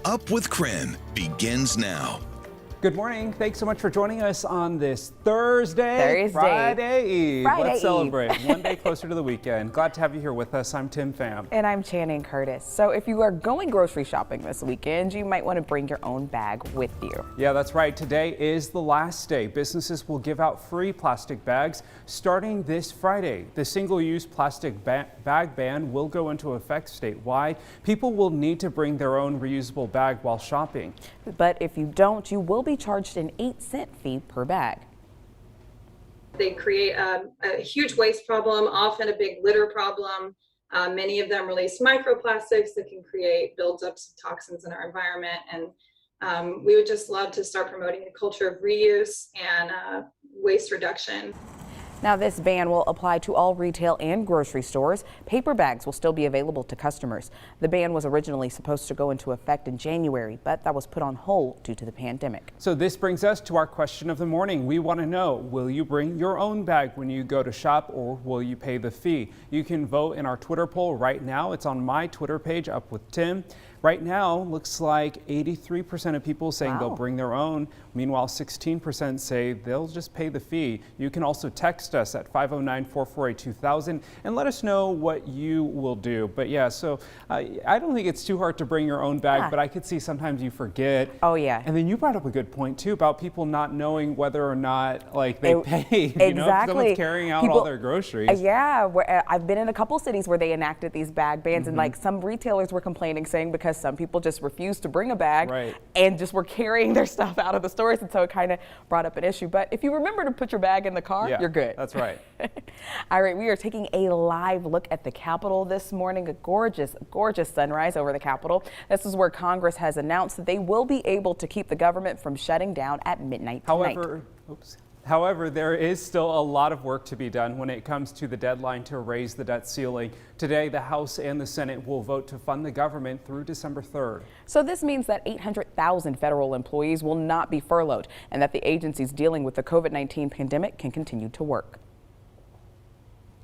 Up with KREM begins now. Good morning. Thanks so much for joining us on this Friday Eve. Let's celebrate. One day closer to the weekend. Glad to have you here with us. I'm Tim Pham. And I'm Channing Curtis. So if you are going grocery shopping this weekend, you might want to bring your own bag with you. Yeah, that's right. Today is the last day. Businesses will give out free plastic bags starting this Friday. The single-use plastic bag ban will go into effect statewide. People will need to bring their own reusable bag while shopping. But if you don't, you will be charged an 8-cent fee per bag. They create a huge waste problem, often a big litter problem. Many of them release microplastics that can create buildups of toxins in our environment. And we would just love to start promoting a culture of reuse and waste reduction. Now, this ban will apply to all retail and grocery stores. Paper bags will still be available to customers. The ban was originally supposed to go into effect in January, but that was put on hold due to the pandemic. So this brings us to our question of the morning. We want to know, will you bring your own bag when you go to shop, or will you pay the fee? You can vote in our Twitter poll right now. It's on my Twitter page, Up with Tim. Right now, looks like 83% of people saying they'll bring their own. Meanwhile, 16% say they'll just pay the fee. You can also text us at 509-448-2000 and let us know what you will do. But yeah, so I don't think it's too hard to bring your own bag, but I could see sometimes you forget. Oh, yeah. And then you brought up a good point, too, about people not knowing whether or not like they pay. Exactly. You know, if someone's carrying out all their groceries. Yeah, I've been in a couple cities where they enacted these bag bans, and like some retailers were complaining, saying because some people just refused to bring a bag and just were carrying their stuff out of the stores, and so it kind of brought up an issue. But if you remember to put your bag in the car, you're good. That's right. All right, we are taking a live look at the Capitol this morning. A gorgeous, gorgeous sunrise over the Capitol. This is where Congress has announced that they will be able to keep the government from shutting down at midnight tonight. However, there is still a lot of work to be done when it comes to the deadline to raise the debt ceiling. Today, the House and the Senate will vote to fund the government through December 3rd. So this means that 800,000 federal employees will not be furloughed, and that the agencies dealing with the COVID-19 pandemic can continue to work.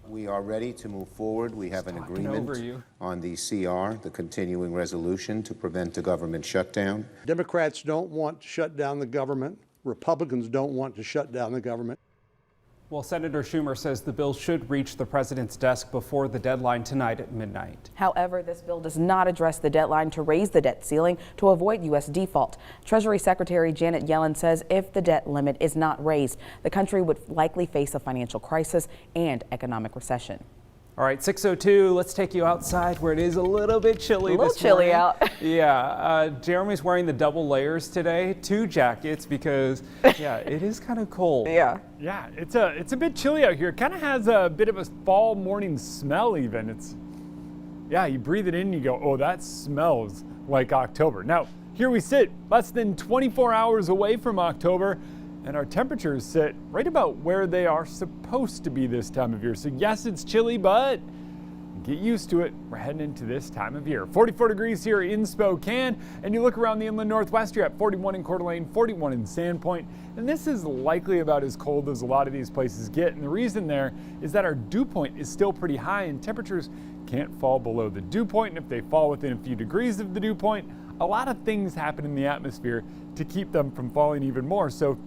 We are ready to move forward. We have an agreement on the CR, the continuing resolution to prevent the government shutdown. Democrats don't want to shut down the government. Republicans don't want to shut down the government. Well, Senator Schumer says the bill should reach the president's desk before the deadline tonight at midnight. However, this bill does not address the deadline to raise the debt ceiling to avoid U.S. default. Treasury Secretary Janet Yellen says if the debt limit is not raised, the country would likely face a financial crisis and economic recession. All right, 6:02, let's take you outside where it is a little bit chilly this morning. A little chilly out. Yeah, Jeremy's wearing the double layers today, 2 jackets because, yeah, it is kind of cold. Yeah, it's a bit chilly out here. It kind of has a bit of a fall morning smell even. You breathe it in and you go, oh, that smells like October. Now, here we sit less than 24 hours away from October, and our temperatures sit right about where they are supposed to be this time of year. So yes, it's chilly, but get used to it. We're heading into this time of year. 44 degrees here in Spokane, and you look around the inland northwest, you're at 41 in Coeur d'Alene, 41 in Sandpoint, and this is likely about as cold as a lot of these places get. And the reason there is that our dew point is still pretty high, and temperatures can't fall below the dew point. And if they fall within a few degrees of the dew point, a lot of things happen in the atmosphere to keep them from falling even more. So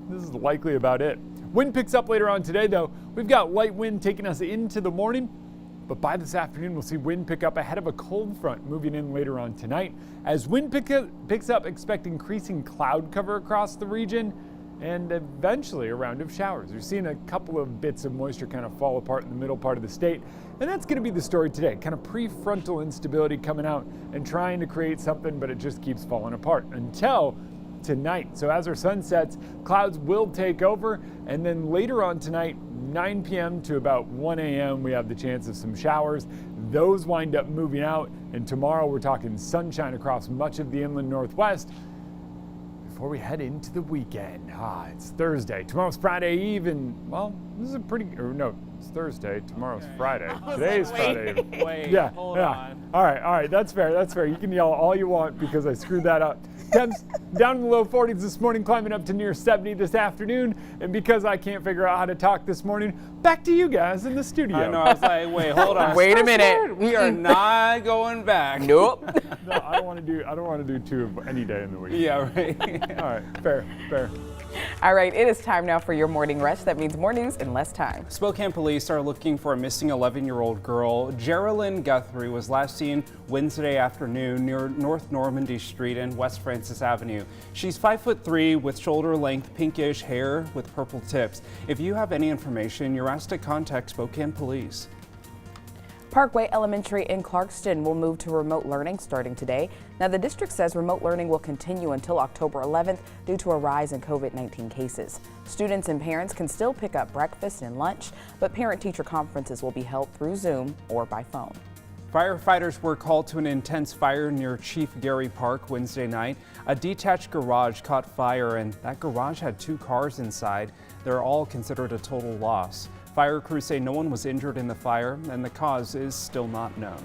this is likely about it. Wind picks up later on today, though. We've got light wind taking us into the morning, but by this afternoon, we'll see wind pick up ahead of a cold front moving in later on tonight. As wind picks up, expect increasing cloud cover across the region and eventually a round of showers. We're seeing a couple of bits of moisture kind of fall apart in the middle part of the state, and that's going to be the story today. Kind of prefrontal instability coming out and trying to create something, but it just keeps falling apart until tonight. So as our sun sets, clouds will take over, and then later on tonight, 9 p.m. to about 1 a.m., we have the chance of some showers. Those wind up moving out, and tomorrow we're talking sunshine across much of the inland northwest before we head into the weekend. It's Thursday. Tomorrow's Friday Eve, and well, this is a pretty, or no, it's Thursday. Tomorrow's Friday. Today's Friday Eve. Wait, hold on. All right, that's fair. You can yell all you want because I screwed that up. Temps down in the low 40s this morning, climbing up to near 70 this afternoon. And because I can't figure out how to talk this morning, back to you guys in the studio. I know, I was like, wait, hold on. Wait a minute. We are not going back. Nope. I don't want to do two of any day in the week. Yeah, right. All right, fair. All right, it is time now for your morning rush. That means more news in less time. Spokane police are looking for a missing 11-year-old girl. Geraldine Guthrie was last seen Wednesday afternoon near North Normandy Street and West Francis Avenue. She's 5'3" with shoulder-length pinkish hair with purple tips. If you have any information, you're asked to contact Spokane Police. Parkway Elementary in Clarkston will move to remote learning starting today. Now, the district says remote learning will continue until October 11th due to a rise in COVID-19 cases. Students and parents can still pick up breakfast and lunch, but parent-teacher conferences will be held through Zoom or by phone. Firefighters were called to an intense fire near Chief Gary Park Wednesday night. A detached garage caught fire, and that garage had 2 cars inside. They're all considered a total loss. Fire crews say no one was injured in the fire, and the cause is still not known.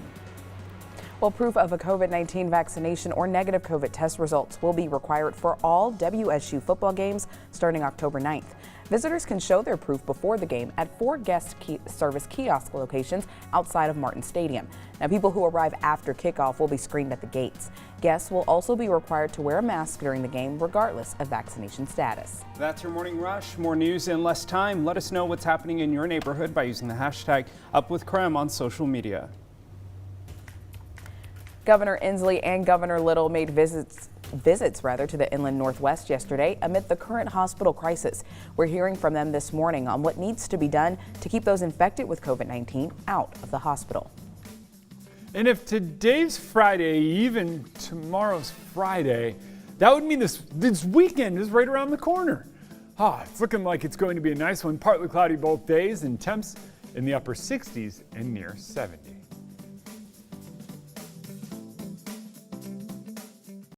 Well, proof of a COVID-19 vaccination or negative COVID test results will be required for all WSU football games starting October 9th. Visitors can show their proof before the game at 4 guest service kiosk locations outside of Martin Stadium. Now, people who arrive after kickoff will be screened at the gates. Guests will also be required to wear a mask during the game, regardless of vaccination status. That's your morning rush. More news in less time. Let us know what's happening in your neighborhood by using the hashtag #UpWithKREM on social media. Governor Inslee and Governor Little made visits to the inland Northwest yesterday amid the current hospital crisis. We're hearing from them this morning on what needs to be done to keep those infected with COVID-19 out of the hospital. And if today's Friday, even tomorrow's Friday, that would mean this weekend is right around the corner. It's looking like it's going to be a nice one. Partly cloudy both days and temps in the upper 60s and near 70.